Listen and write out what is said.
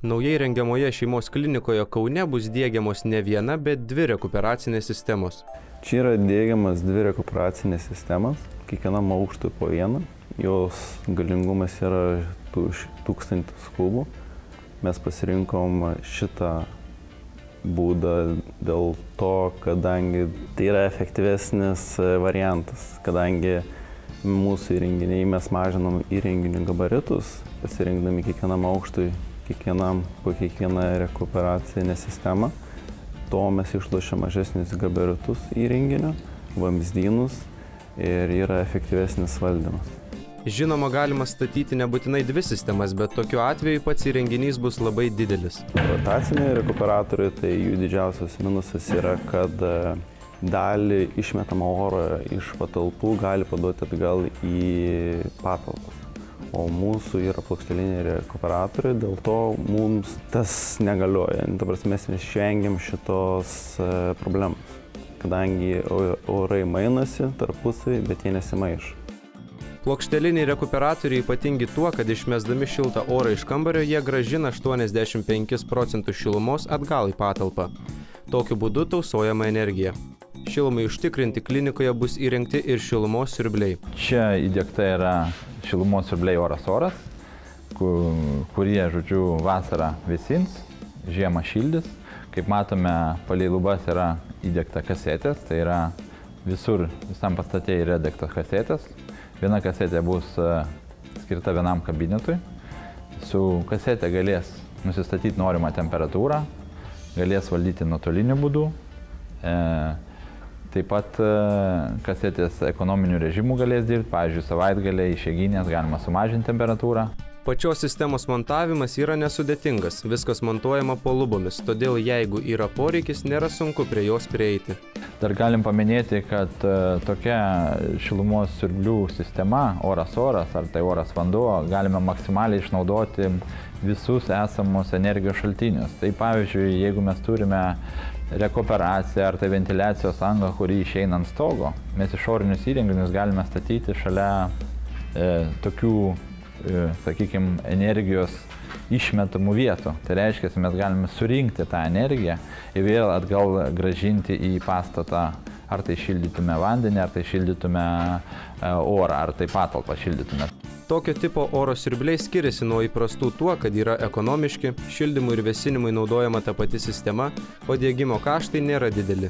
Naujai rengiamoje šeimos klinikoje Kaune bus diegiamos ne viena, bet 2 rekuperacinės sistemos. Čia yra diegiamas 2 rekuperacinės sistemas, kiekvienam aukštui po vieną. Jos galingumas yra 1000 kubų. Mes pasirinkom šitą būdą dėl to, kadangi tai yra efektyvesnis variantas, kadangi mūsų įrenginiai mes mažinam įrenginių gabaritus, pasirinkdami kiekvienam aukštui, po kiekvieną rekuperacinę sistemą. To mes išlošiam mažesnius gabaritus įrenginio, vamzdynus ir yra efektyvesnis valdymas. Žinoma, galima statyti nebūtinai 2 sistemas, bet tokiu atveju pats įrenginys bus labai didelis. Rotaciniai rekuperatoriai, tai jų didžiausias minusas yra, kad dalį išmetamą oro iš patalpų gali paduoti atgal į patalpas. O mūsų yra plokšteliniai rekuperatoriai, dėl to mums tas negalioja. Ta prasme, mes išvengiam šitos problemos, kadangi orai mainasi tarpusavy, bet jie nesimaišo. Plokšteliniai rekuperatoriai ypatingi tuo, kad išmesdami šiltą orą iš kambario, jie grąžina 85% šilumos atgal į patalpą. Tokiu būdu tausojama energija. Šilumai užtikrinti klinikoje bus įrengti ir šilumos siurbliai. Čia įdiegta yra šilumos siurbliai oras-oras, kurie, žodžiu, vasarą vėsins, žiemą šildys. Kaip matome, palei lubas yra įdiegta kasetės, tai yra visam pastate yra įdiegtos kasetės. Viena kasetė bus skirta vienam kabinetui. Su kasetė galės nusistatyti norimą temperatūrą, galės valdyti nuotoliniu būdu. Taip pat kasetės ekonominių režimų galės dirbti, pavyzdžiui, savaitgaliai išeiginės galima sumažinti temperatūrą. Pačios sistemos montavimas yra nesudėtingas, viskas montuojama po lubomis, todėl jeigu yra poreikis, nėra sunku prie jos prieiti. Dar galim paminėti, kad tokia šilumos siurblių sistema, oras-oras ar tai oras-vanduo, galime maksimaliai išnaudoti visus esamus energijos šaltinius. Tai pavyzdžiui, jeigu mes turime rekuperaciją ar tai ventiliacijos angą, kuri išeina ant stogo, mes išorinius įrenginius galime statyti šalia tokių, sakykime, energijos išmetamų vietų. Tai reiškia, mes galime surinkti tą energiją ir vėl atgal grąžinti į pastatą, ar tai šildytume vandenį, ar tai šildytume orą, ar tai patalpą šildytume. Tokio tipo oro siurbliai skiriasi nuo įprastų tuo, kad yra ekonomiški, šildymui ir vėsinimui naudojama ta pati sistema, o diegimo kaštai nėra dideli.